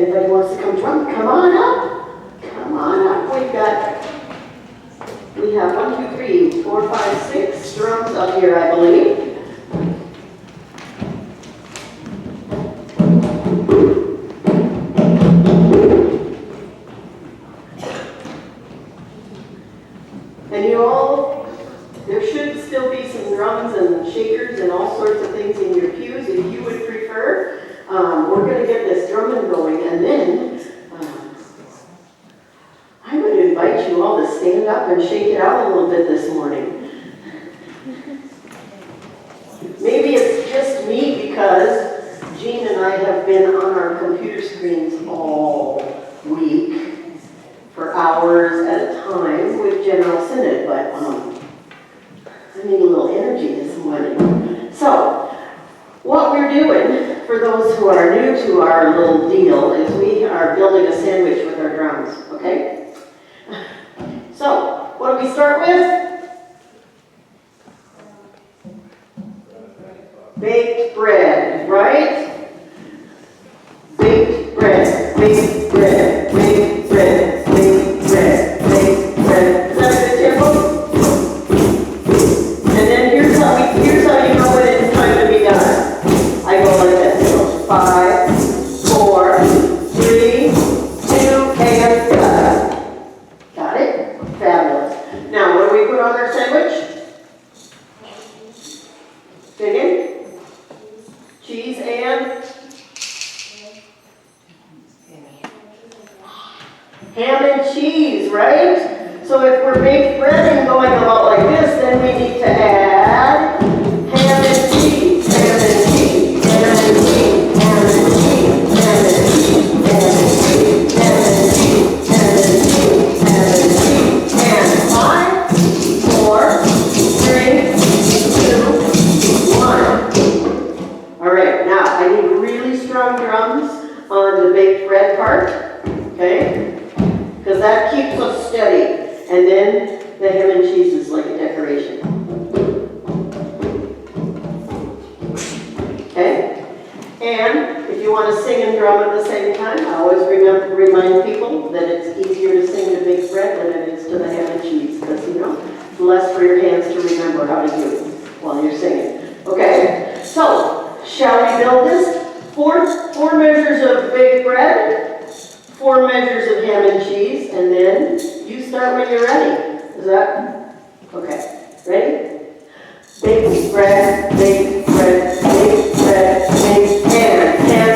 anybody wants to come drum, come on up. Come on up. We have 1, 2, 3, 4, 5, 6 drums up here, I believe. And you all, there should still be some drums and shakers and all sorts of things in your pews if you would prefer. We're going to get this drumming going, and then I would invite you all to stand up and shake it out a little bit this morning. Maybe it's just me because Jean and I have been on our computer screens all week for hours at a time with General Synod, but I need a little energy this morning. So, what we're doing, for those who are new to our little deal, is we are building a sandwich with our drums, okay? So, what do we start with? Baked bread, right? Baked bread, baked bread, baked bread, baked bread, baked bread. Is that a good tempo? And then here's how you know when it's time to be done. I go like this. So 5, 4, 3, 2, and cut. Got it? Fabulous. Now, what do we put on our sandwich? Chicken, cheese, and ham and cheese, right? So if we're baked bread and going about like this, then we need to add ham and cheese, ham and cheese, ham and cheese, ham and cheese, ham and cheese, ham and cheese, ham and cheese, ham and cheese, ham and cheese, and 5, 4, 3, 2, 1. All right, now I need really strong drums on the baked bread part, okay? Because that keeps us steady. And then the ham and cheese is like a decoration. Okay? And if you want to sing and drum at the same time, I always remind people that it's easier to sing to baked bread than it is to the ham and cheese. Because, you know, it's less for your hands to remember how to do while you're singing. Okay? So, shall we build this? Four measures of baked bread. 4 measures of ham and cheese, and then you start when you're ready. Is that? Okay. Ready? Baked bread, baked bread, baked bread, baked ham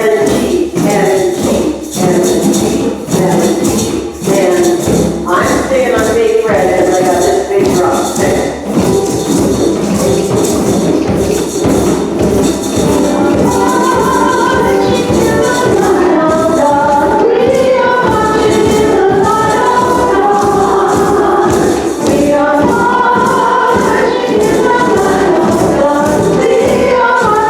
and cheese, ham and cheese, ham and cheese, ham and cheese, and I'm staying on baked bread because I got this big drum. Okay? We are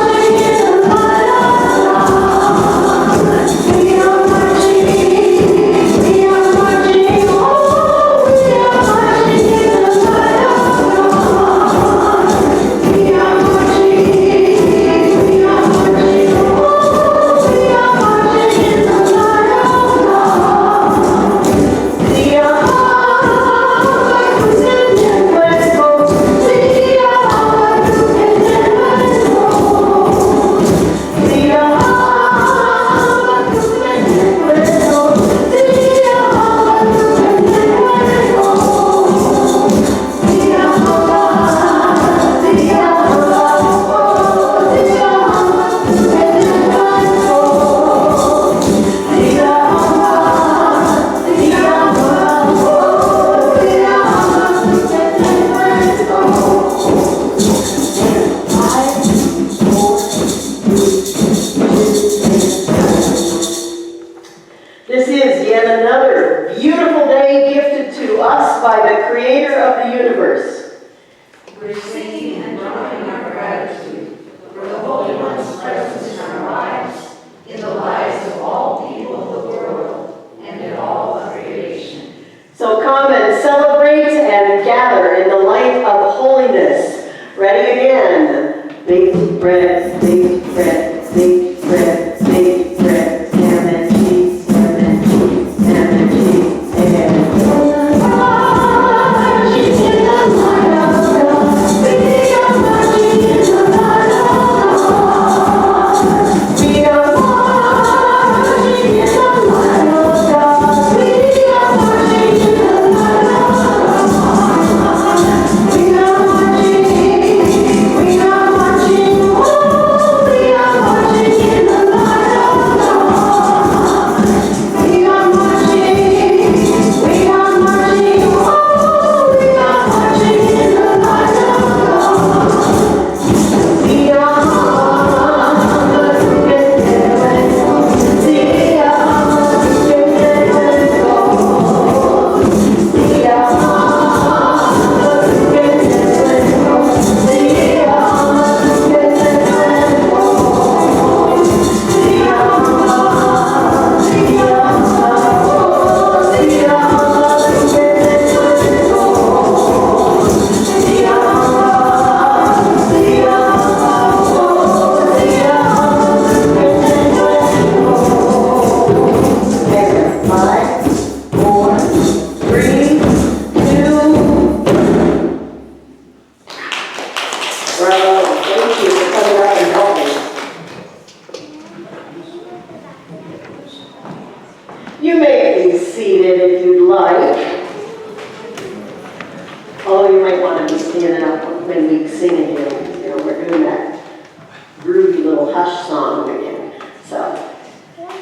little hush song again.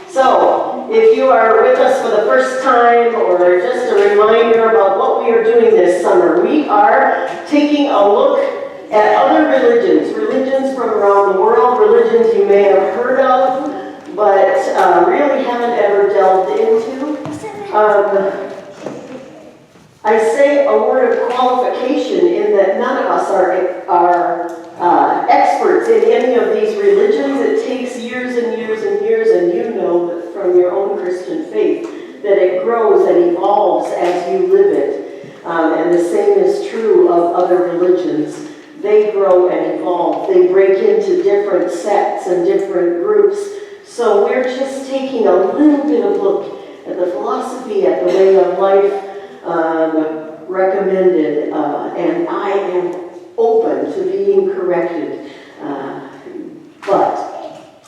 So if you are with us for the first time, or just a reminder about what we are doing this summer, we are taking a look at other religions from around the world, religions you may have heard of, but really haven't ever delved into. I say a word of qualification in that none of us are experts in any of these religions. It takes years and years and years, and you know that from your own Christian faith that it grows and evolves as you live it. And the same is true of other religions. They grow and evolve. They break into different sects and different groups. So we're just taking a little bit of look at the philosophy, at the way of life recommended, and I am open to being corrected. But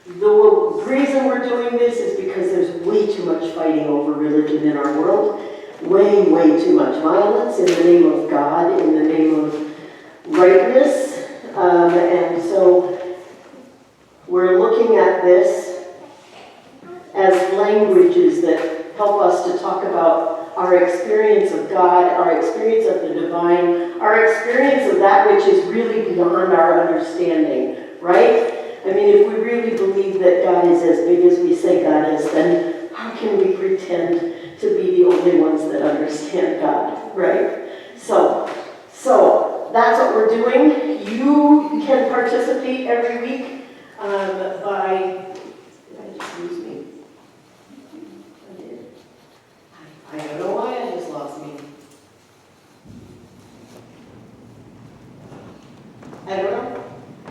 the reason we're doing this is because there's way too much fighting over religion in our world. Way, way too much violence in the name of God, in the name of rightness. And so we're looking at this as languages that help us to talk about our experience of God, our experience of the divine, our experience of that which is really beyond our understanding, right? I mean, if we really believe that God is as big as we say God is, then how can we pretend to be the only ones that understand God, right? So that's what we're doing. You can participate every week by... Did I just lose me? I did. I don't know why I just lost me. I don't know.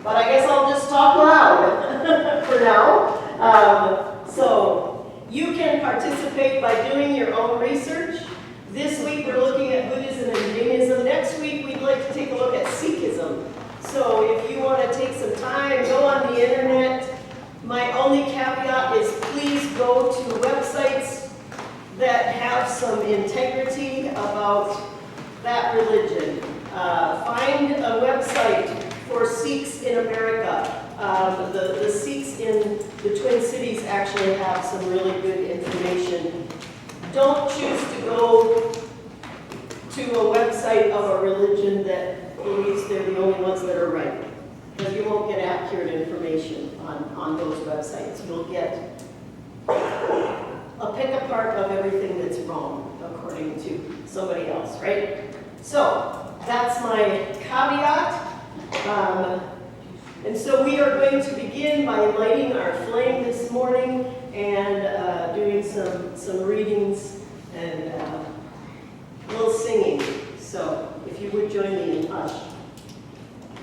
But I guess I'll just talk loud for now. So you can participate by doing your own research. This week we're looking at Buddhism and Jainism. Next week we'd like to take a look at Sikhism. So if you want to take some time, go on the internet. My only caveat is please go to websites that have some integrity about that religion. Find a website for Sikhs in America. The Sikhs in the Twin Cities actually have some really good information. Don't choose to go to a website of a religion that believes they're the only ones that are right, because you won't get accurate information on those websites. You'll get a pick apart of everything that's wrong, according to somebody else, right? So that's my caveat. And so we are going to begin by lighting our flame this morning and doing some readings and a little singing. So if you would join me in hush.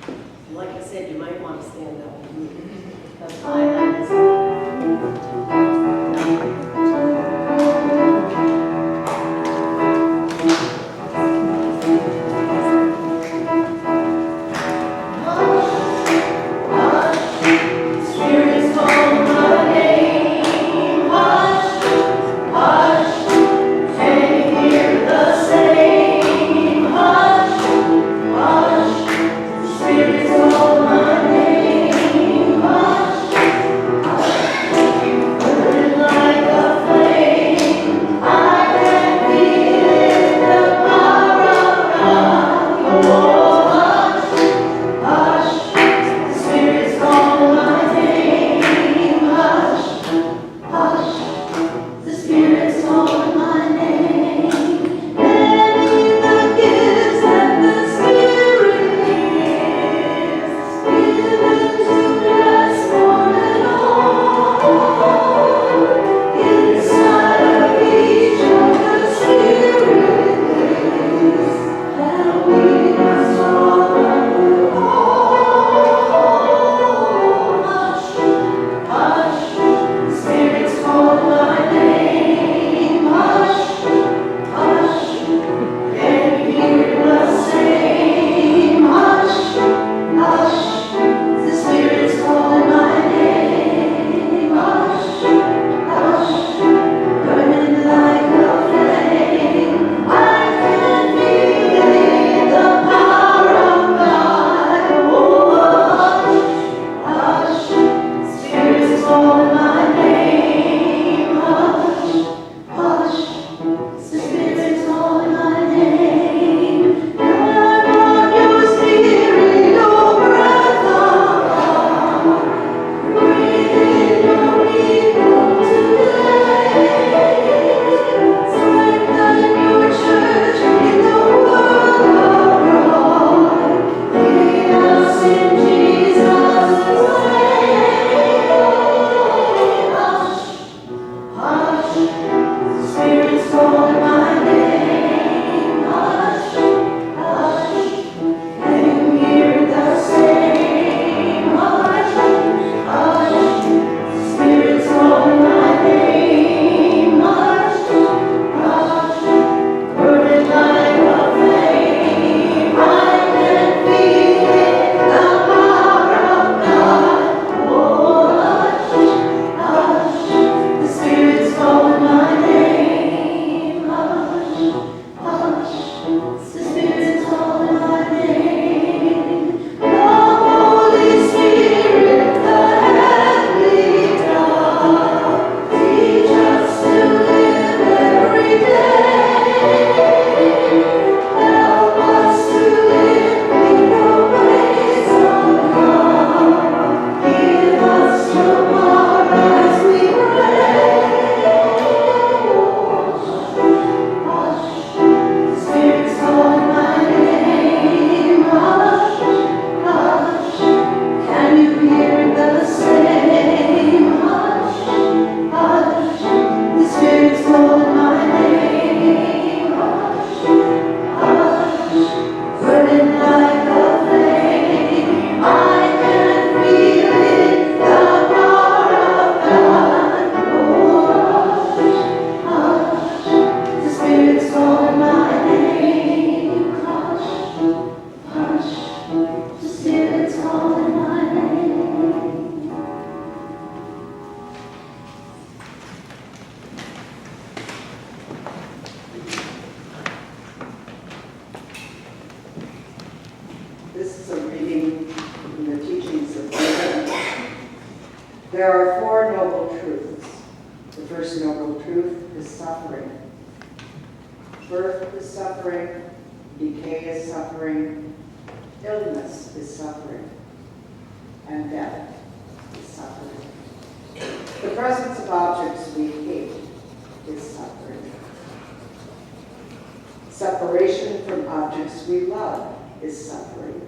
And like I said, you might want to stand up. That's fine. Spirit, call my name. There are four noble truths. The first noble truth is suffering. Birth is suffering, decay is suffering, illness is suffering, and death is suffering. The presence of objects we hate is suffering. Separation from objects we love is suffering,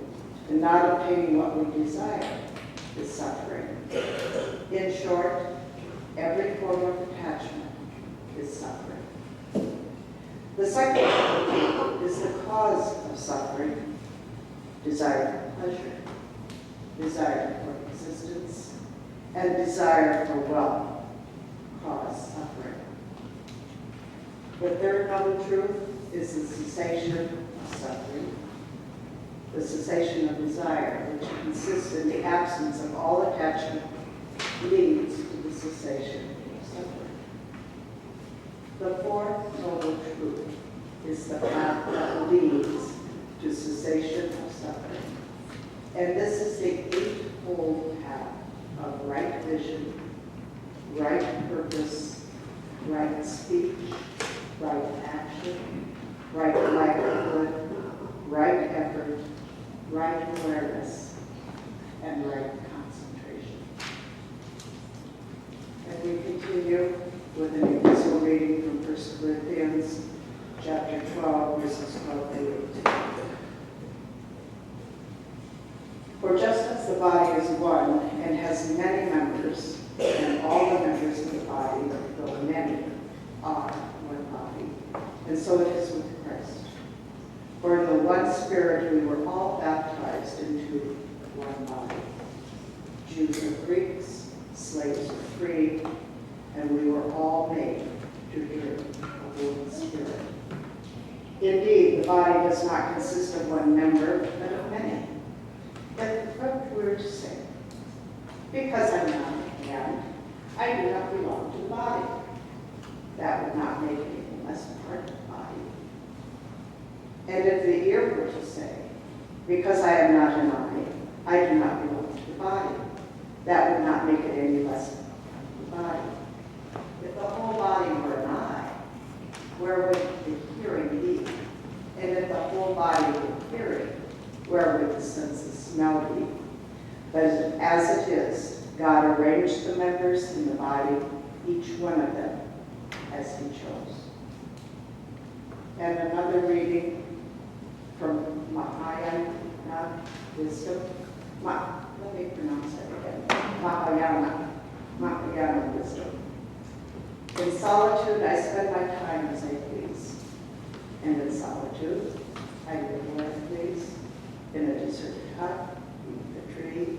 and not obtaining what we desire is suffering. In short, every form of attachment is suffering. The second is the cause of suffering: desire for pleasure, desire for existence, and desire for wealth cause suffering. The third noble truth is the cessation of suffering, the cessation of desire, which consists in the absence of all attachment, leads to the cessation of suffering. The fourth noble truth is the path that leads to cessation of suffering. And this is the eightfold path of right vision, right purpose, right speech, right action, right livelihood, right effort, right awareness, and right concentration. And we continue with an epistle reading from 1 Corinthians chapter 12, verses 12 to 18. For just as the body is one and has many members, and all the members of the body, though many, are one body, and so it is with Christ. For in the one Spirit we were all baptized into one body. Jews or Greeks, slaves or free, and we were all made to drink of one Spirit. Indeed, the body does not consist of one member, but of many. But what we're to say, because I'm not a hand, I do not belong to the body. That would not make me less part of the body. And if the ear were to say, because I am not an eye, I do not belong to the body, that would not make it any less of the body. If the whole body were an eye, where would the hearing be? And if the whole body were hearing, where would the sense of smell be? But as it is, God arranged the members in the body, each one of them, as he chose. And another reading from Mahayana wisdom. Let me pronounce that again. Mahayana wisdom. In solitude, I spend my time as I please. And in solitude, I live where I please. In a deserted hut, beneath a tree,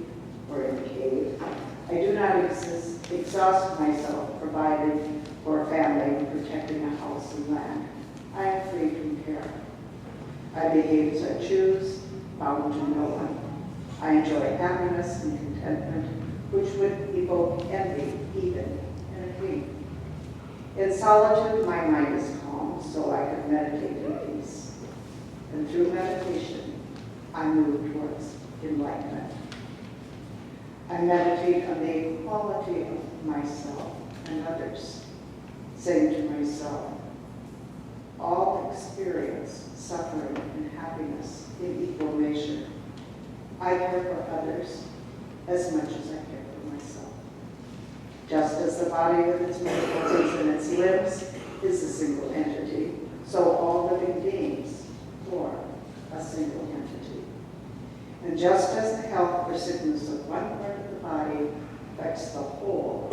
or in a cave. I do not exhaust myself providing for a family and protecting a house and land. I am free from care. I behave as I choose, bound to no one. I enjoy happiness and contentment, which would evoke envy even in a queen. In solitude, my mind is calm, so I can meditate in peace. And through meditation, I move towards enlightenment. I meditate on the equality of myself and others, saying to myself, all experience suffering and happiness in equal measure. I care for others as much as I care for myself. Just as the body with its many organs and its limbs is a single entity, so all living beings form a single entity. And just as the health or sickness of one part of the body affects the whole,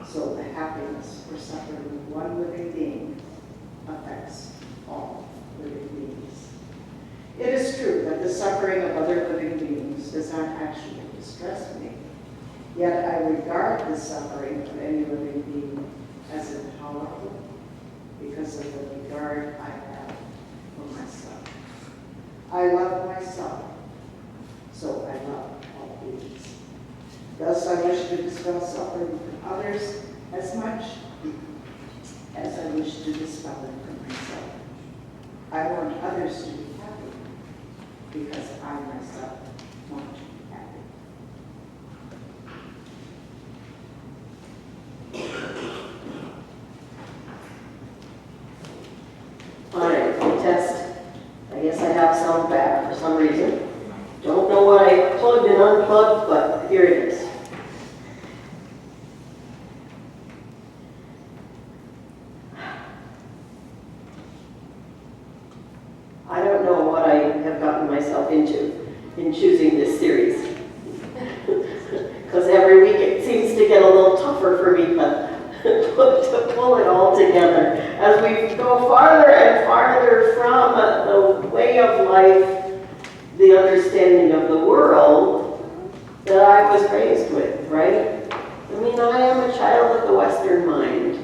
so the happiness or suffering of one living being affects all living beings. It is true that the suffering of other living beings does not actually distress me, yet I regard the suffering of any living being as intolerable because of the regard I have for myself. I love myself, so I love all beings. Thus I wish to dispel suffering from others as much as I wish to dispel it from myself. I want others to be happy because I myself want to be happy. Aretha to pull it all together. As we go farther and farther from the way of life, the understanding of the world that I was raised with, right? I mean, I am a child of the Western mind.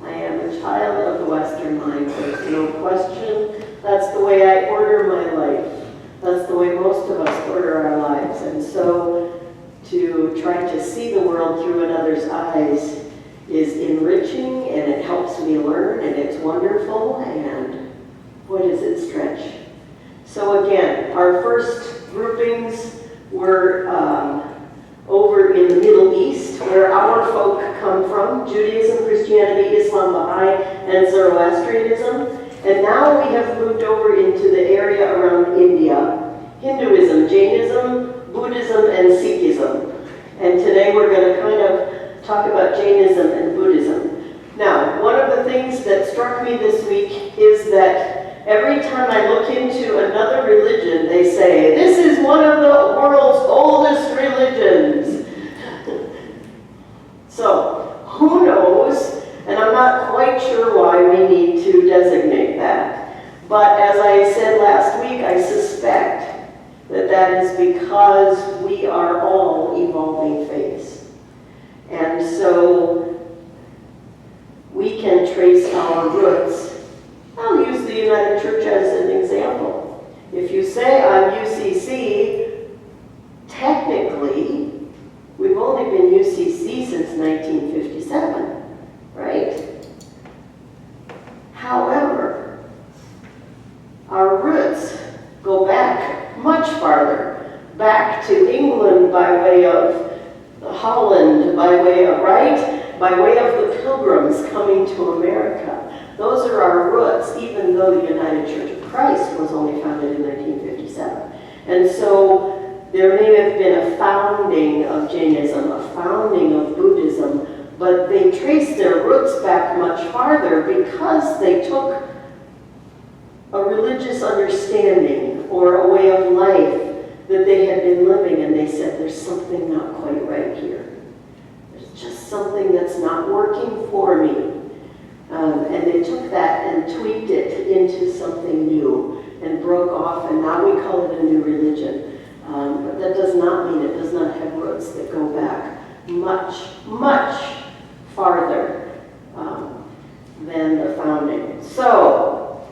I am a child of the Western mind. There's no question. That's the way I order my life. That's the way most of us order our lives. And so to try to see the world through another's eyes is enriching, and it helps me learn, and it's wonderful, and boy, does it stretch. So again, our first groupings were over in the Middle East, where our folk come from: Judaism, Christianity, Islam, Baha'i, and Zoroastrianism. And now we have moved over into the area around India: Hinduism, Jainism, Buddhism, and Sikhism. And today we're going to kind of talk about Jainism and Buddhism. Now, one of the things that struck me this week is that every time I look into another religion, they say, this is one of the world's oldest religions. So, who knows? And I'm not quite sure why we need to designate that. But as I said last week, I suspect that is because we are all evolving faiths. And so we can trace our roots. I'll use the United Church as an example. If you say I'm UCC, technically, we've only been UCC since 1957, right? However, our roots go back much farther, back to England by way of Holland, by way of, right? By way of the Pilgrims coming to America. Those are our roots, even though the United Church of Christ was only founded in 1957. And so there may have been a founding of Jainism, a founding of Buddhism, but they trace their roots back much farther because they took a religious understanding or a way of life that they had been living, and they said, there's something not quite right here. There's just something that's not working for me. And they took that and tweaked it into something new and broke off, and now we call it a new religion. But that does not mean it does not have roots that go back much, much farther than the founding. So,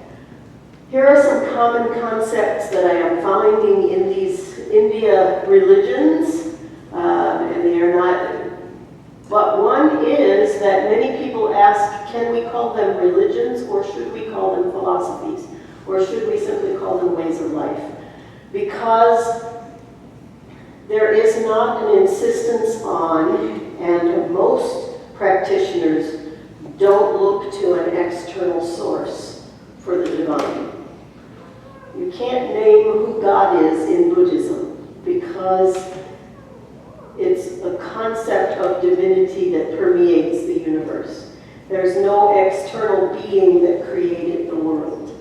here are some common concepts that I am finding in these India religions, and they are not, but one is that many people ask, can we call them religions, or should we call them philosophies, or should we simply call them ways of life? Because there is not an insistence on, and most practitioners don't look to an external source for the divine. You can't name who God is in Buddhism because it's a concept of divinity that permeates the universe. There's no external being that created the world.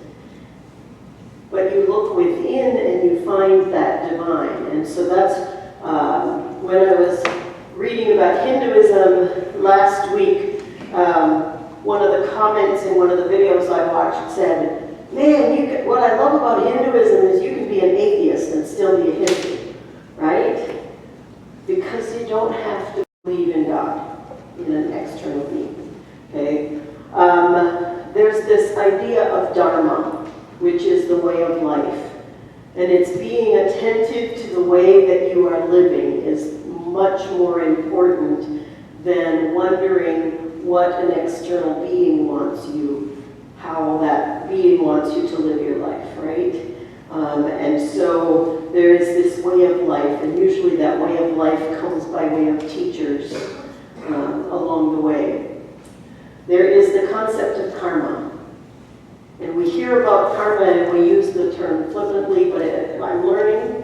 But you look within and you find that divine. And so that's when I was reading about Hinduism last week, one of the comments in one of the videos I watched said, man, what I love about Hinduism is you can be an atheist and still be a Hindu, right? Because you don't have to believe in God, in an external being, okay? There's this idea of dharma, which is the way of life. And it's being attentive to the way that you are living is much more important than wondering what an external being wants you, how that being wants you to live your life, right? And so there is this way of life, and usually that way of life comes by way of teachers along the way. There is the concept of karma. And we hear about karma and we use the term flippantly, but I'm learning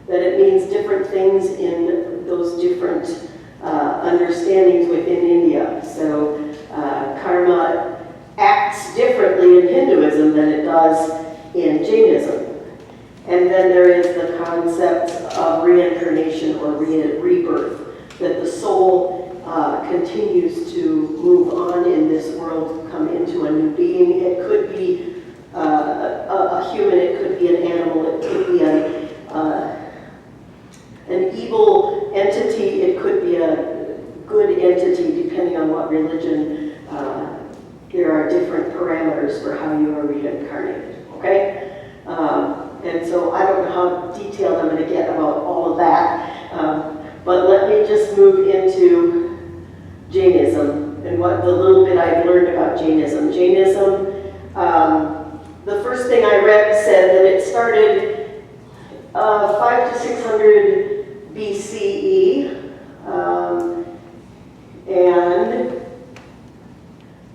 that it means different things in those different understandings within India. So karma acts differently in Hinduism than it does in Jainism. And then there is the concept of reincarnation or rebirth, that the soul continues to move on in this world, come into a new being. It could be a human, it could be an animal, it could be an evil entity, it could be a good entity, depending on what religion. There are different parameters for how you are reincarnated, okay? And so I don't know how detailed I'm going to get about all of that, but let me just move into Jainism and what the little bit I've learned about Jainism. Jainism, the first thing I read said that it started 500 to 600 BCE, and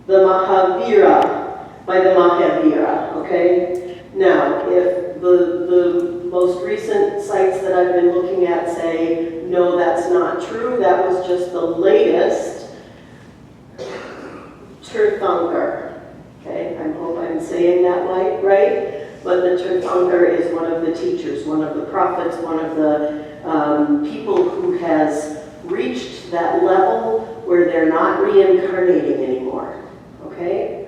the Mahavira, by the Mahavira, okay? Now, if the most recent sites that I've been looking at say, no, that's not true, that was just the latest Tirthankar, okay? I hope I'm saying that right? But the Tirthankar is one of the teachers, one of the prophets, one of the people who has reached that level where they're not reincarnating anymore, okay?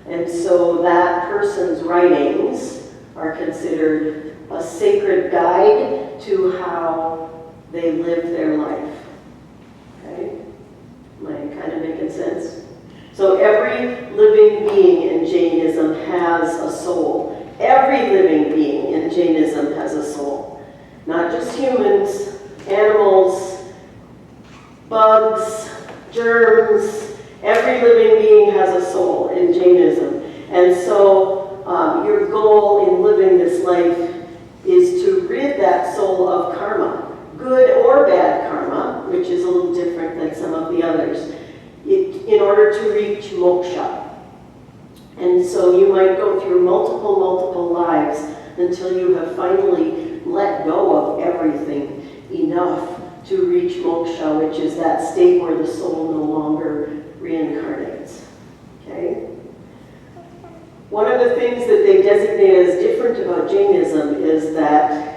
And so that person's writings are considered a sacred guide to how they live their life, okay? Am I kind of making sense? So every living being in Jainism has a soul. Every living being in Jainism has a soul. Not just humans, animals, bugs, germs. Every living being has a soul in Jainism. And so your goal in living this life is to rid that soul of karma, good or bad karma, which is a little different than some of the others, in order to reach moksha. And so you might go through multiple lives until you have finally let go of everything enough to reach moksha, which is that state where the soul no longer reincarnates, okay? One of the things that they designate as different about Jainism is that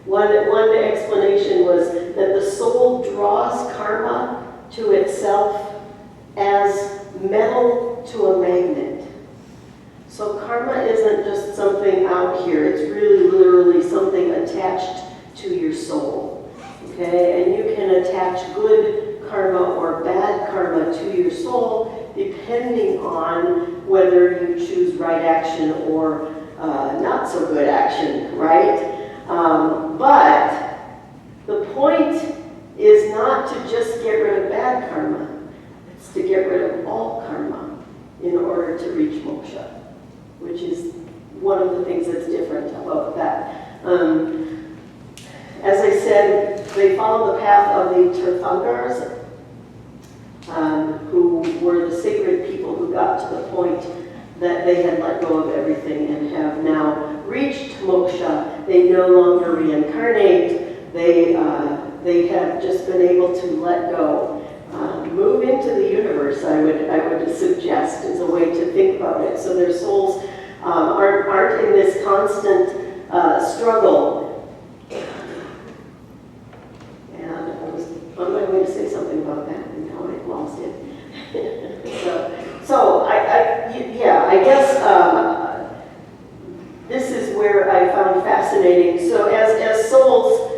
one explanation was that the soul draws karma to itself as metal to a magnet. So karma isn't just something out here, it's really literally something attached to your soul, okay? And you can attach good karma or bad karma to your soul depending on whether you choose right action or not so good action, right? But the point is not to just get rid of bad karma, it's to get rid of all karma in order to reach moksha, which is one of the things that's different about that. As I said, they follow the path of the Tirthankars, who were the sacred people who got to the point that they had let go of everything and have now reached moksha. They no longer reincarnate. They have just been able to let go. Move into the universe, I would suggest, is a way to think about it. So their souls aren't in this constant struggle. And I was on my way to say something about that, and now I lost it. so I guess this is where I found fascinating. So as souls,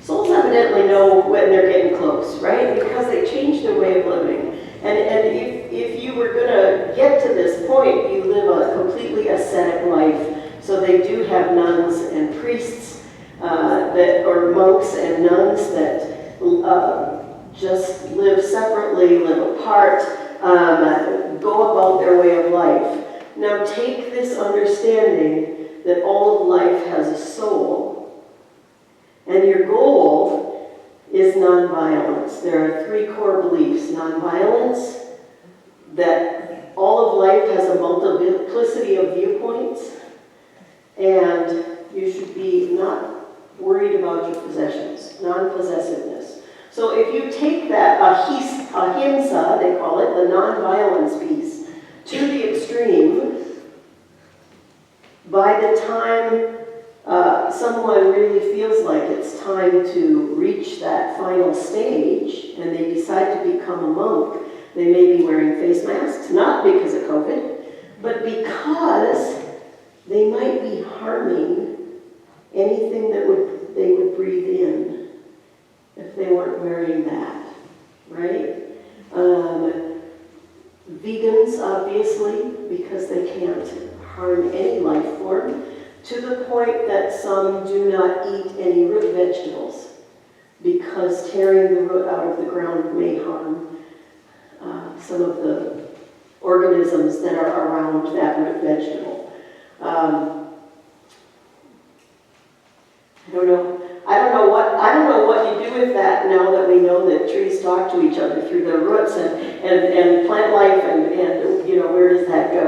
souls evidently know when they're getting close, right? Because they change their way of living. And if you were going to get to this point, you live a completely ascetic life. So they do have nuns and priests, or monks and nuns that just live separately, live apart, go about their way of life. Now take this understanding that all of life has a soul, and your goal is nonviolence. There are three core beliefs. Nonviolence, that all of life has a multiplicity of viewpoints, and you should be not worried about your possessions, non-possessiveness. So if you take that ahimsa, they call it, the non-violence piece, to the extreme, by the time someone really feels like it's time to reach that final stage and they decide to become a monk, they may be wearing face masks, not because of COVID, but because they might be harming anything that they would breathe in if they weren't wearing that, right? Vegans, obviously, because they can't harm any life form, to the point that some do not eat any root vegetables because tearing the root out of the ground may harm some of the organisms that are around that root vegetable. I don't know what you do with that now that we know that trees talk to each other through their roots and plant life and where does that go?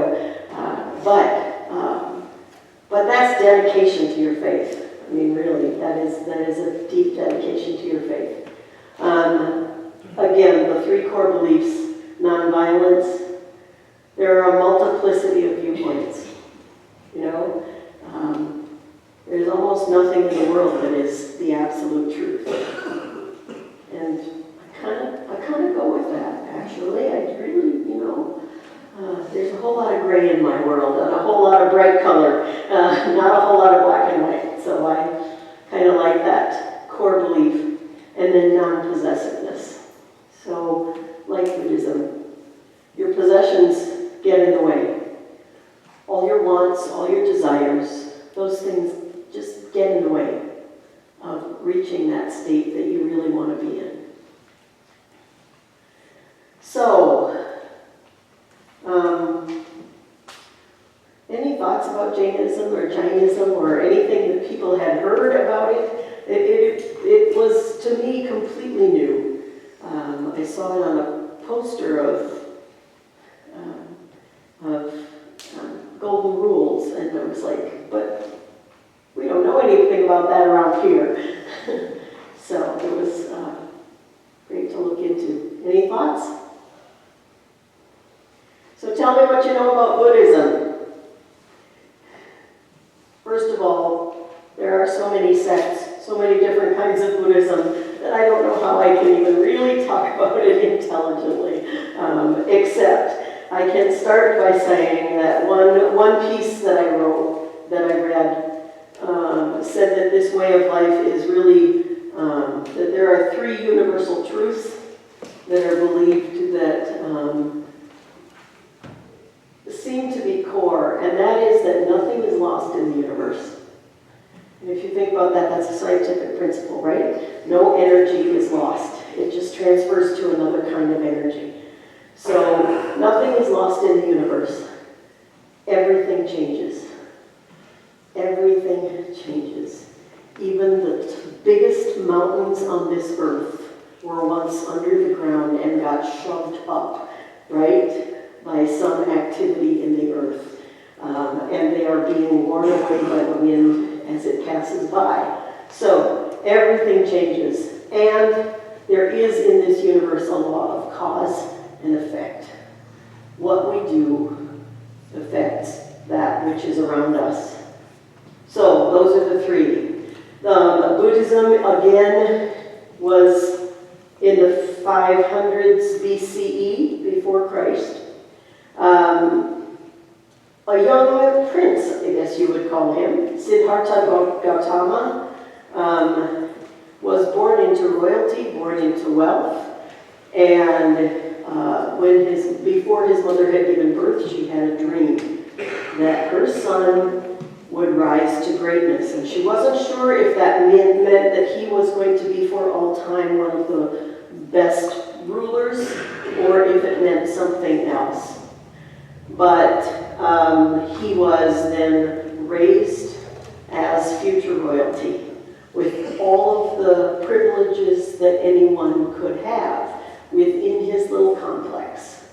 But that's dedication to your faith. I mean, really, that is a deep dedication to your faith. Again, the 3 core beliefs: nonviolence. There are a multiplicity of viewpoints. There's almost nothing in the world that is the absolute truth. And I kind of go with that, actually. I really, there's a whole lot of gray in my world and a whole lot of bright color, not a whole lot of black and white. So I kind of like that core belief. And then non-possessiveness. So, like Buddhism, your possessions get in the way. All your wants, all your desires, those things just get in the way of reaching that state that you really want to be in. So, any thoughts about Jainism or anything that people had heard about it? It was, to me, completely new. I saw it on a poster of Golden Rules, and I was like, but we don't know anything about that around here. So it was great to look into. Any thoughts? So tell me what you know about Buddhism. First of all, there are so many sects, so many different kinds of Buddhism that I don't know how I can even really talk about it intelligently, except I can start by saying that one piece that I wrote, that I read, said that this way of life is really, that there are 3 universal truths that are believed that seem to be core, and that is that nothing is lost in the universe. And if you think about that, that's a scientific principle, right? No energy is lost. It just transfers to another kind of energy. So nothing is lost in the universe. Everything changes. Everything changes. Even the biggest mountains on this earth were once under the ground and got shoved up, right, by some activity in the earth. And they are being worn away by the wind as it passes by. So everything changes. And there is in this universe a law of cause and effect. What we do affects that which is around us. So those are the 3. Buddhism, again, was in the 500s BCE, before Christ. A young prince, I guess you would call him, Siddhartha Gautama, was born into royalty, born into wealth, and before his mother had given birth, she had a dream that her son would rise to greatness, and she wasn't sure if that meant that he was going to be for all time one of the best rulers, or if it meant something else. But he was then raised as future royalty with all of the privileges that anyone could have within his little complex.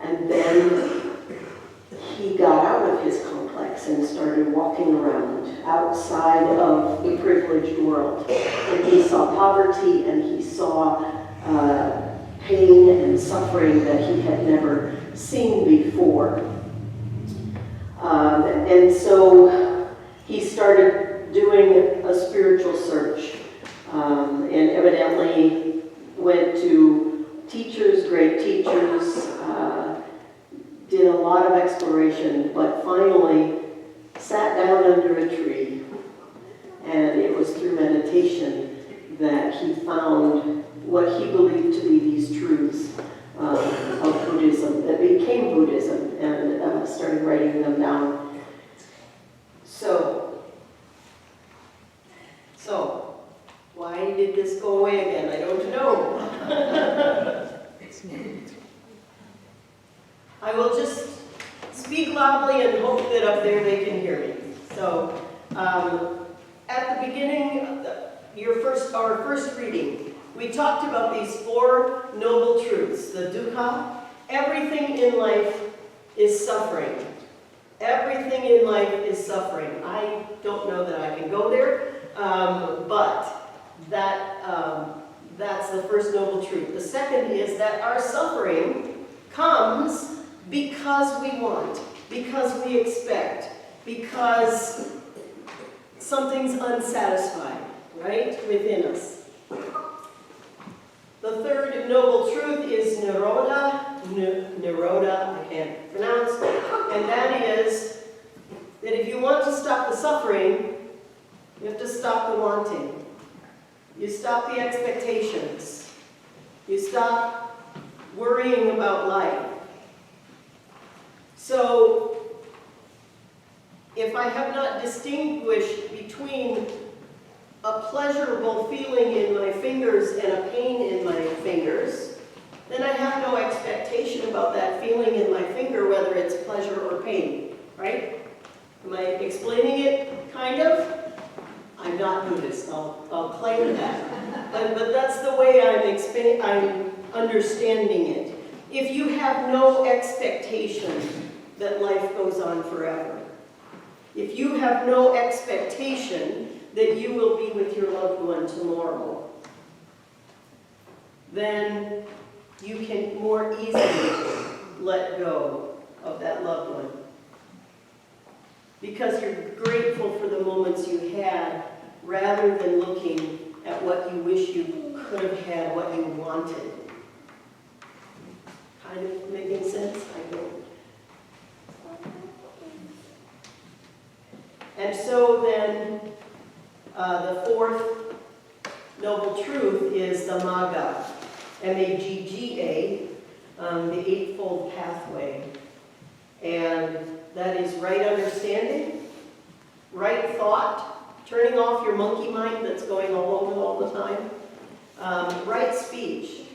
And then he got out of his complex and started walking around outside of the privileged world. And he saw poverty, and he saw pain and suffering that he had never seen before. And so he started doing a spiritual search, and evidently went to teachers, great teachers, did a lot of exploration, but finally sat down under a tree. And it was through meditation that he found what he believed to be these truths of Buddhism that became Buddhism, and started writing them down. So, why did this go away again? I don't know. I will just speak loudly and hope that up there they can hear me. So, at the beginning, our first reading, we talked about these 4 noble truths. The dukkha, everything in life is suffering. Everything in life is suffering. I don't know that I can go there, but that's the first noble truth. The second is that our suffering comes because we want, because we expect, because something's unsatisfied, right, within us. The third noble truth is nirodha, I can't pronounce, and that is that if you want to stop the suffering, you have to stop the wanting. You stop the expectations. You stop worrying about life. So, if I have not distinguished between a pleasurable feeling in my fingers and a pain in my fingers, then I have no expectation about that feeling in my finger, whether it's pleasure or pain, right? Am I explaining it, kind of? I'm not Buddhist, I'll claim that. But that's the way I'm understanding it. If you have no expectation that life goes on forever, if you have no expectation that you will be with your loved one tomorrow, then you can more easily let go of that loved one. Because you're grateful for the moments you had, rather than looking at what you wish you could have had, what you wanted. Kind of making sense? I don't. And so then, the fourth noble truth is the Magga, M-A-G-G-A, the Eightfold Pathway. And that is right understanding, right thought, turning off your monkey mind that's going all the time, right speech,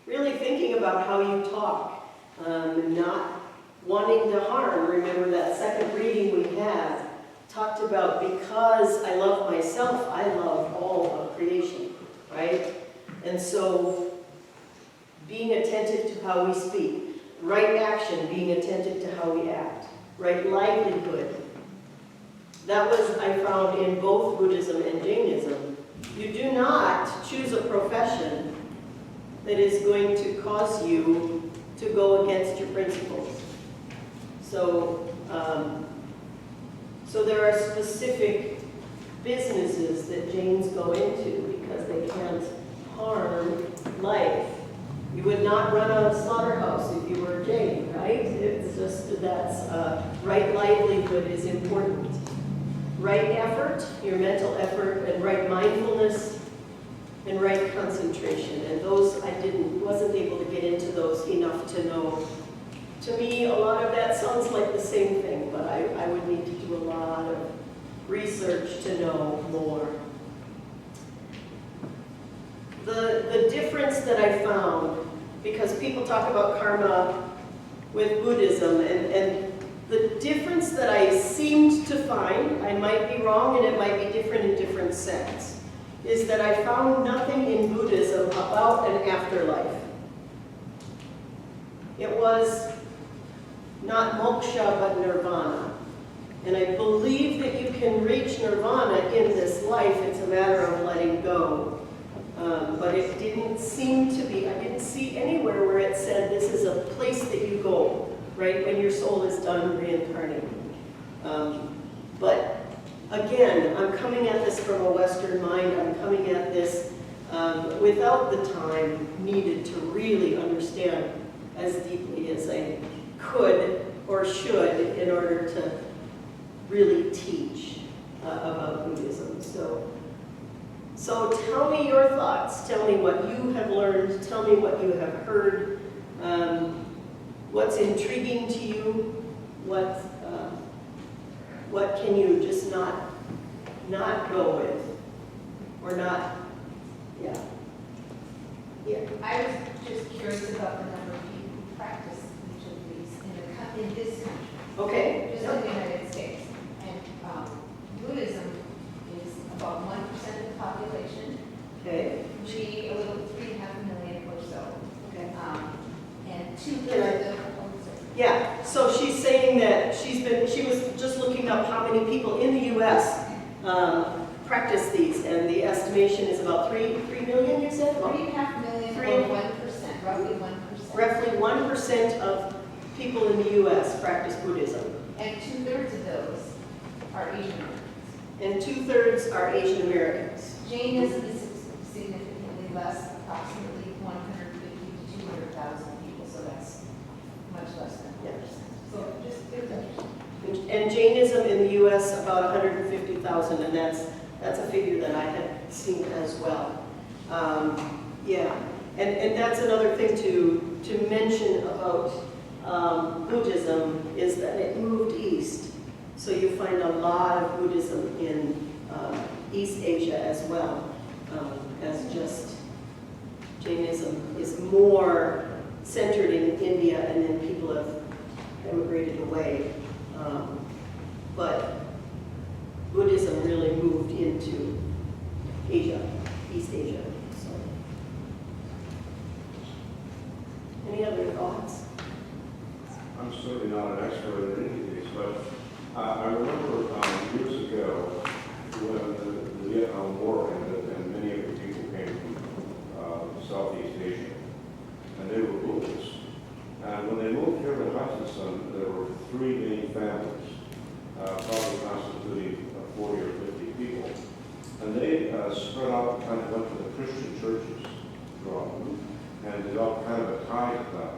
really thinking about how you talk, not wanting to harm. Remember that second reading we had talked about, because I love myself, I love all of creation, right? And so being attentive to how we speak, right action, being attentive to how we act, right livelihood. That was, I found, in both Buddhism and Jainism. You do not choose a profession that is going to cause you to go against your principles. So, so there are specific businesses that Jains go into because they can't harm life. You would not run a slaughterhouse if you were a Jain, right? It's just that's right livelihood is important. Right effort, your mental effort, and right mindfulness, and right concentration. And those wasn't able to get into those enough to know. To me, a lot of that sounds like the same thing, but I would need to do a lot of research to know more. The difference that I found, because people talk about karma with Buddhism, and the difference that I seemed to find, I might be wrong and it might be different in different sects, is that I found nothing in Buddhism about an afterlife. It was not moksha, but nirvana. And I believe that you can reach nirvana in this life. It's a matter of letting go. But it didn't seem to be, I didn't see anywhere where it said this is a place that you go, right, when your soul is done reincarnating. But again, I'm coming at this from a Western mind. I'm coming at this without the time needed to really understand as deeply as I could or should in order to really teach about Buddhism. So tell me your thoughts. Tell me what you have learned. Tell me what you have heard. What's intriguing to you? What can you just not go with, or not? Yeah. I was just curious about the number of people who practice each of these in this country. Okay. Just in the United States. And Buddhism is about 1% of the population. Okay. A little 3.5 million or so. Okay. And 2/3 of them. Yeah. So she's saying that she was just looking up how many people in the U.S. Practice these, and the estimation is about 3 million. You said 3.5 million or 1%, roughly 1%. Roughly 1% of people in the U.S. practice Buddhism. And 2/3 of those are Asian Americans. And 2/3 are Asian Americans. Jainism is significantly less, approximately 150 to 200,000 people, so that's much less than 1%. So just give it And Jainism in the U.S. about 150,000, and that's a figure that I had seen as well. Yeah, and that's another thing to mention about Buddhism is that it moved east. So you find a lot of Buddhism in East Asia as well, as just Jainism is more centered in India, and then people have emigrated away. But Buddhism really moved into Asia, East Asia. So, any other thoughts? I'm certainly not an expert in any of these, but I remember years ago when the Vietnam War ended and many of the people came from Southeast Asia, and they were Buddhists. And when they moved here to Hutchinson, there were 3 main families, probably constituting 40 or 50 people. And they spread out, kind of went to the Christian churches throughout, and developed kind of a tie to that.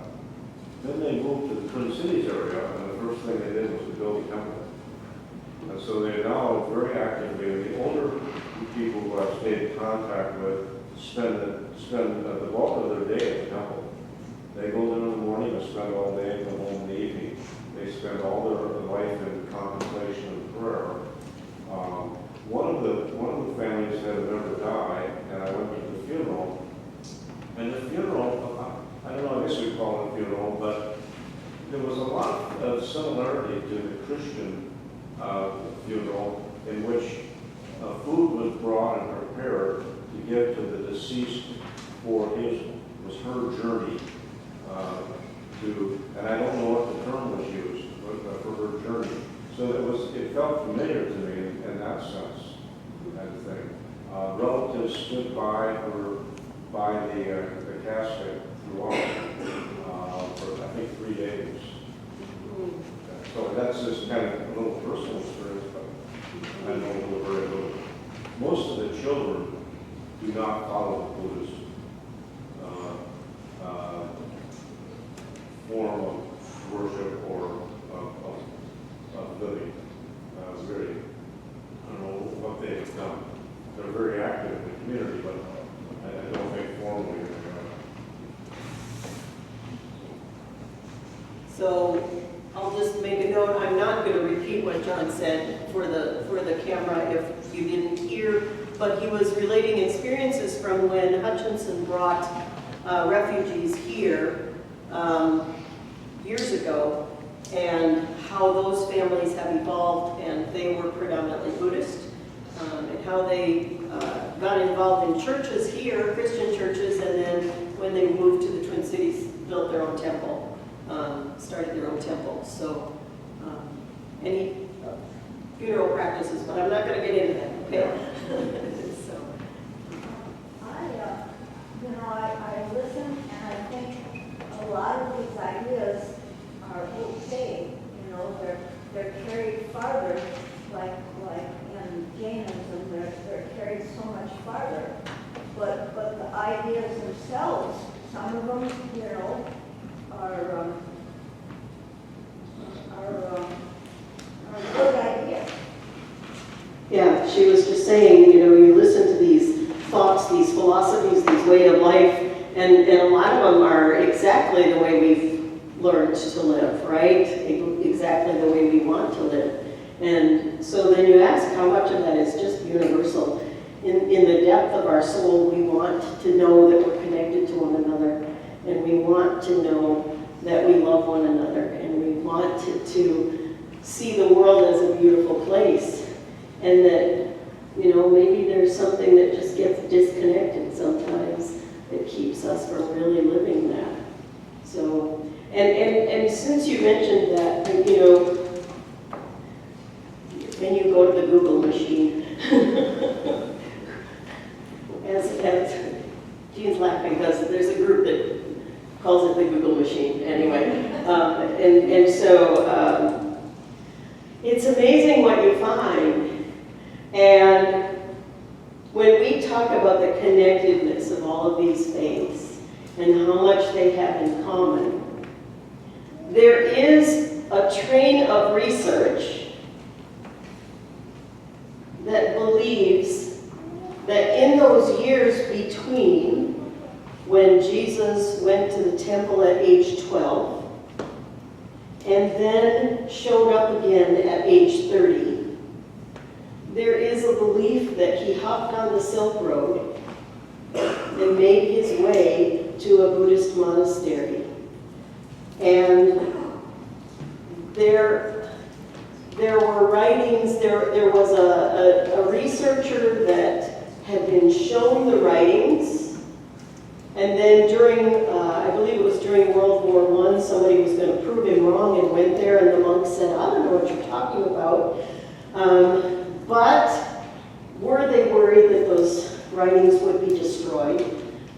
Then they moved to the Twin Cities area, and the first thing they did was to build a temple. And so they're now very actively, and the older people who I've stayed in contact with spend the bulk of their day at the temple. They go there in the morning and spend all day and come home in the evening. They spend all their life in contemplation and prayer. One of the families had a member die, and I went to the funeral. And the funeral, I don't know, I guess we'd call it a funeral, but there was a lot of similarity to the Christian funeral, in which food was brought and prepared to give to the deceased for her journey and I don't know what the term was used for her journey. So it felt familiar to me in that sense, that thing. Relatives stood by the casket throughout for I think 3 days. So that's just kind of a little personal experience, but I know a little very little. Most of the children do not follow the Buddhist form of worship or of living. Really, I don't know what they have done. They're very active in the community, but I don't think formally they are. So I'll just make a note. I'm not going to repeat what John said for the camera if you didn't hear, but he was relating experiences from when Hutchinson brought refugees here years ago, and how those families have evolved, and they were predominantly Buddhist, and how they got involved in churches here, Christian churches, and then when they moved to the Twin Cities, built their own temple, started their own temple. So any funeral practices, but I'm not going to get into that, okay? So. I listen, and I think a lot of these ideas are okay. They're carried farther, like in ideas themselves, some of them, you know, are good ideas. Yeah, she was just saying, you know, you listen to these thoughts, these philosophies, these way of life, and a lot of them are exactly the way we've learned to live, right? Exactly the way we want to live. And so then you ask how much of that is just universal. In the depth of our soul, we want to know that we're connected to one another, and we want to know that we love one another, and we want to see the world as a beautiful place, and that, you know, maybe there's something that just gets disconnected sometimes that keeps us from really living that. So, and since you mentioned that, you know, when you go to the Google machine, as Jean's laughing because there's a group that calls it the Google machine anyway. And so it's amazing what you find. And when we talk about the connectedness of all of these faiths and how much they have in common, there is a train of research that believes that in those years between when Jesus went to the temple at age 12 and then showed up again at age 30, there is a belief that he hopped on the Silk Road and made his way to a Buddhist monastery. And there were writings, there was a researcher that had been shown the writings, and then during, I believe it was during World War I, somebody was going to prove him wrong and went there, and the monk said, I don't know what you're talking about. But were they worried that those writings would be destroyed?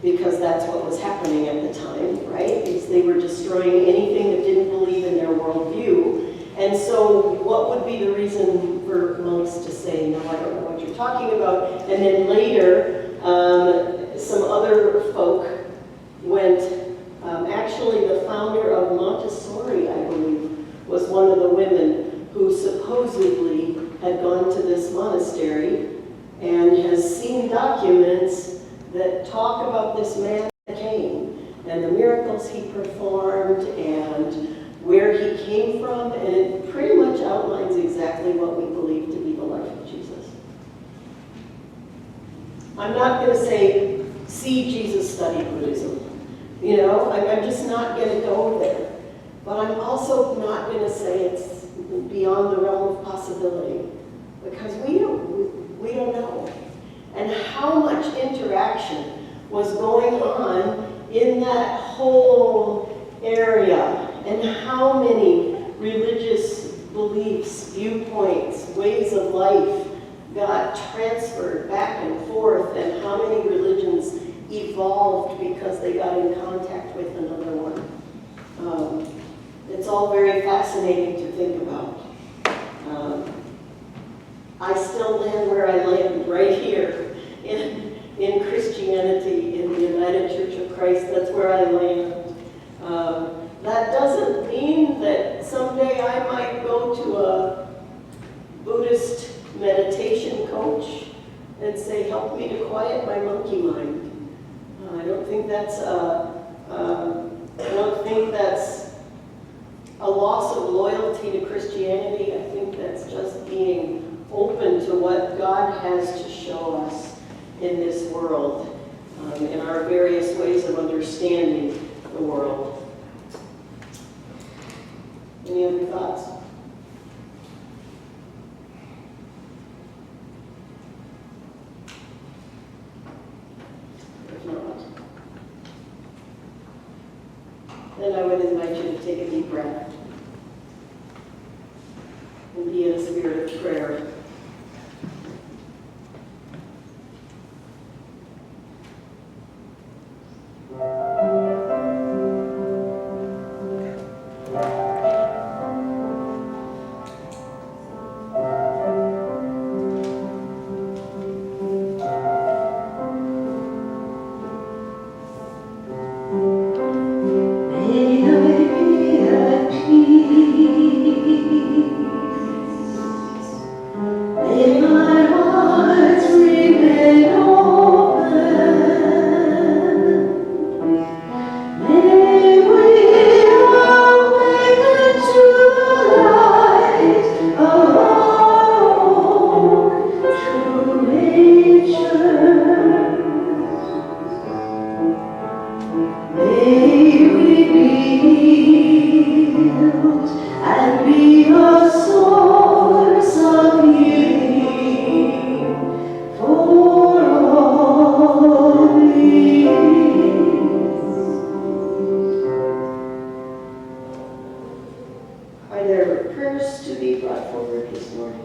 Because that's what was happening at the time, right? Is they were destroying anything that didn't believe in their worldview. And so what would be the reason for monks to say, no, I don't know what you're talking about? And then later, some other folk went, actually the founder of Montessori, I believe, was one of the women who supposedly had gone to this monastery and has seen documents that talk about this man that came and the miracles he performed and where he came from, and it pretty much outlines exactly what we believe to be the life of Jesus. I'm not going to say, see Jesus study Buddhism. You know, I'm just not going to go there. But I'm also not going to say it's beyond the realm of possibility, because we don't know. And how much interaction was going on in that whole area, and how many religious beliefs, viewpoints, ways of life got transferred back and forth, and how many religions evolved because they got in contact with another one. It's all very fascinating to think about. I still land where I land, right here in Christianity, in the United Church of Christ. That's where I land. That doesn't mean that someday I might go to a Buddhist meditation coach and say, help me to quiet my monkey mind. I don't think that's a loss of loyalty to Christianity. I think that's just being open to what God has to show us in this world, in our various ways of understanding the world. Any other thoughts? If not, then I would invite you to take a deep breath and be in a spirit of prayer. healed and be a source of healing for all beings. Are there prayers to be brought forward this morning?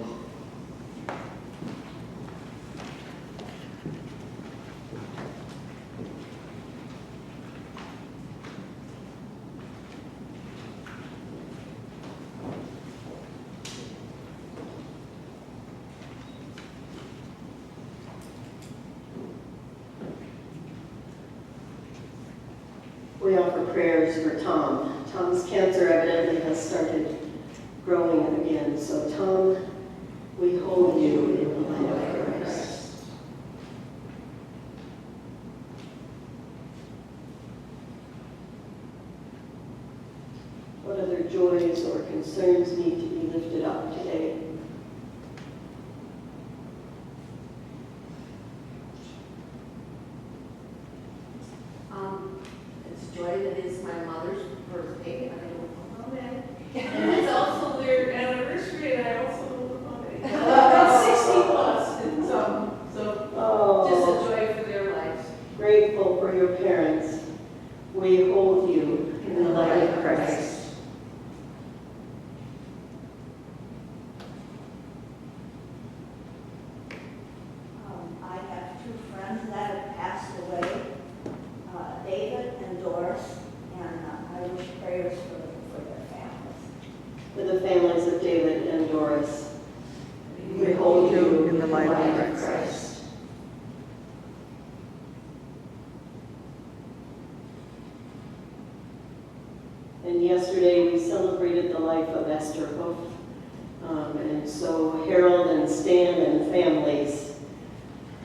We offer prayers for Tom. Tom's cancer evidently has started growing again. So Tom, we hold you in the light of Christ. What other joys or concerns need to be lifted up today? It's joy that is my mother's birthday, and I don't know how that. And it's also their anniversary, and I also don't know how that. That's 60 plus, and so just a joy for their lives. Grateful for your parents. We hold you in the light of Christ. I have two friends that have passed away, David and Doris, and I wish prayers for their families. For the families of David and Doris, we hold you in the light of Christ. And yesterday we celebrated the life of Esther Hoof. And so Harold and Stan and families,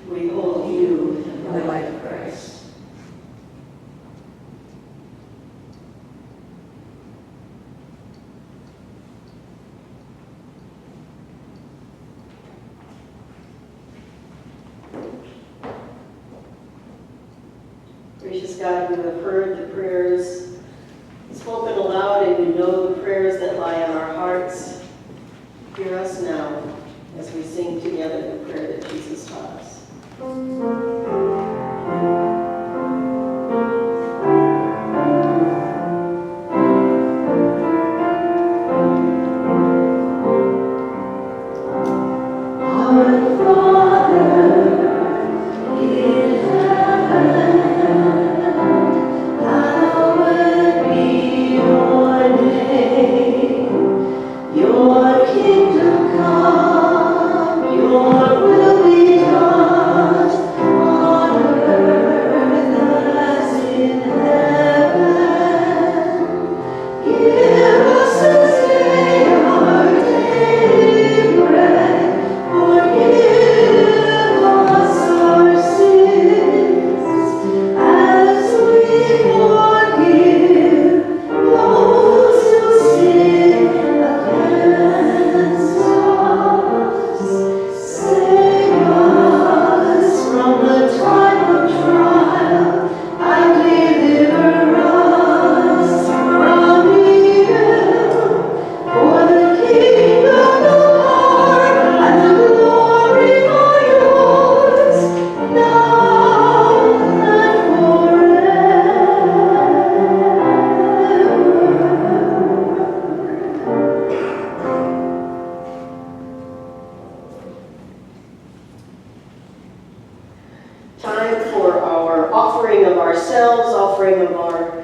we hold you in the light of Christ. Gracious God, you have heard the prayers spoken aloud, and you know the prayers that lie on our hearts. Hear us now as we sing together the prayer that Jesus taught us. Time for our offering of ourselves, offering of our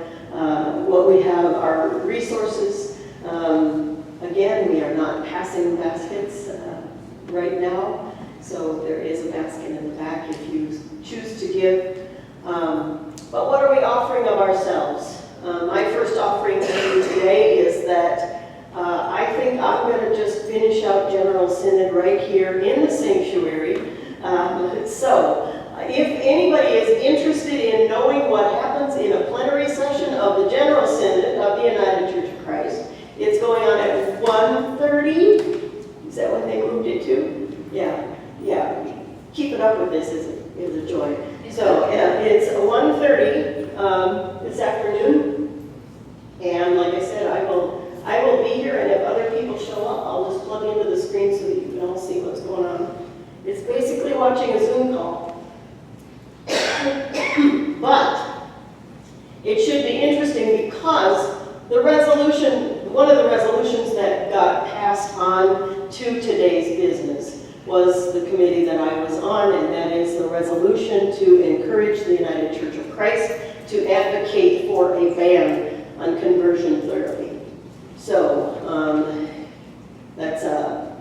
what we have, our resources. Again, we are not passing baskets right now, so there is a basket in the back if you choose to give. But what are we offering of ourselves? My first offering to you today is that I think I'm going to just finish out General Synod right here in the sanctuary. If anybody is interested in knowing what happens in a plenary session of the General Synod of the United Church of Christ, it's going on at 1:30. Is that when they moved it to? Yeah. Keeping up with this is a joy. So it's 1:30 this afternoon, and The resolution, one of the resolutions that got passed on to today's business was the committee that I was on, and that is the resolution to encourage the United Church of Christ to advocate for a ban on conversion therapy. So that's a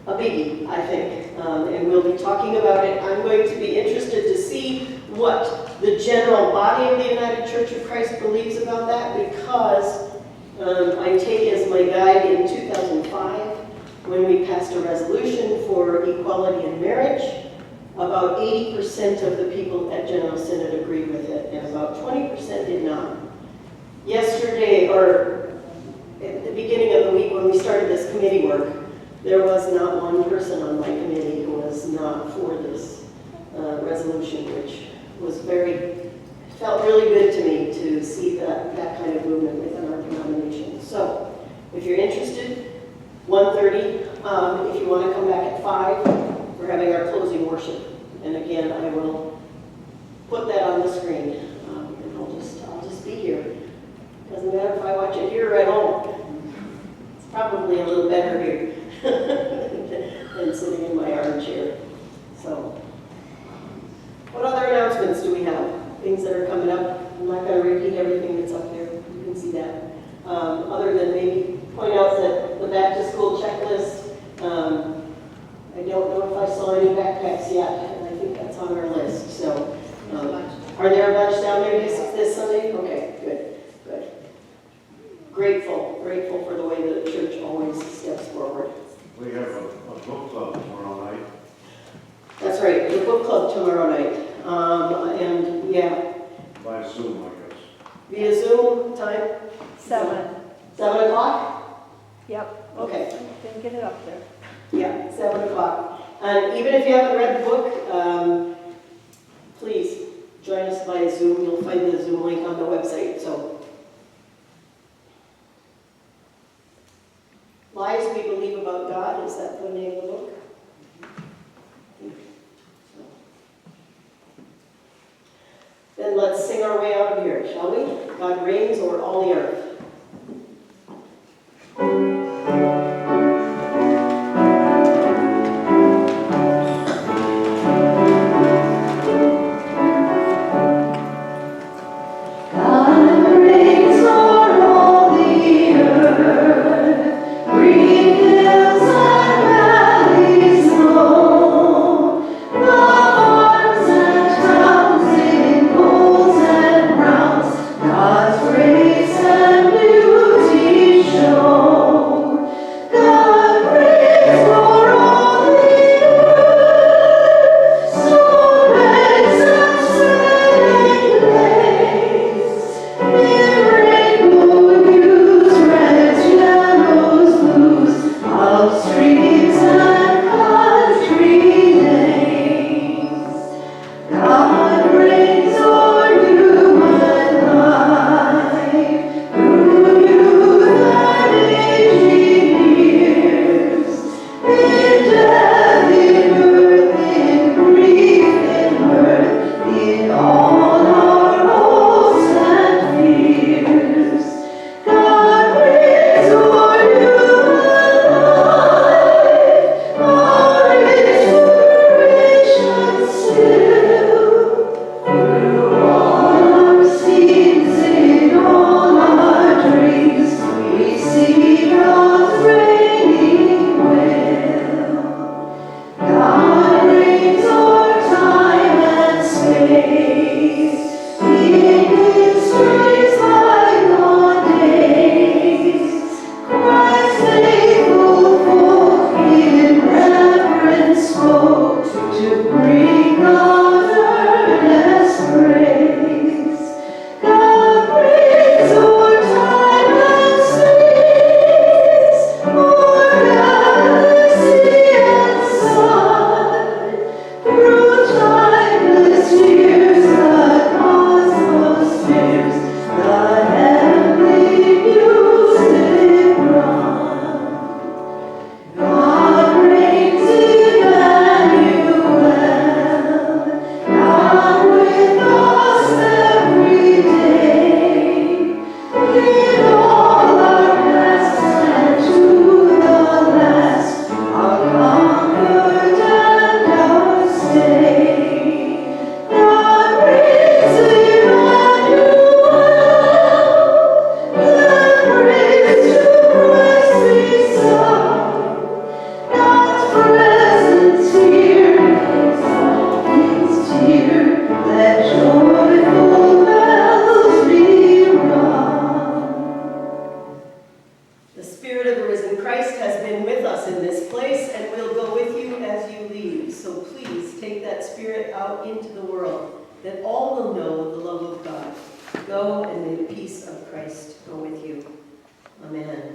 biggie, I think, and we'll be talking about it. I'm going to be interested to see what the general body of the United Church of Christ believes about that, because I take as my guide in 2005, when we passed a resolution for equality in marriage, about 80% of the people at General Synod agreed with it, and about 20% did not. Yesterday, or at the beginning of the week when we started this committee work, there was not one person on my committee who was not for this resolution, which was felt really good to me to see that kind of movement within our denomination. So, if you're interested, 1:30, if you want to come back at 5, we're having our closing worship. And again, I will put that on the screen, and I'll just be here. Doesn't matter if I watch it here or at home. It's probably a little better here than sitting in my armchair. So, what other announcements do we have? Things that are coming up. I'm not going to repeat everything that's up there. You can see that. Other than maybe point out that the back to school checklist, I don't know if I saw any backpacks yet, and I think that's on our list. So, are there a bunch down there this Sunday? Okay, good. Grateful for the way that the church always steps forward. We have a book club tomorrow night. That's right, the book club tomorrow night. And yeah. By Zoom, I guess. Via Zoom time? 7. 7 o'clock? Yep. Okay. Then get it up there. Yeah, 7 o'clock. And even if you haven't read the book, please join us via Zoom. You'll find the Zoom link on the website. So, Lies We Believe About God, is that the name of the book? Then let's sing our way out of here, shall we? God reigns over all the earth. God's grace and go, and may the peace of Christ go with you. Amen.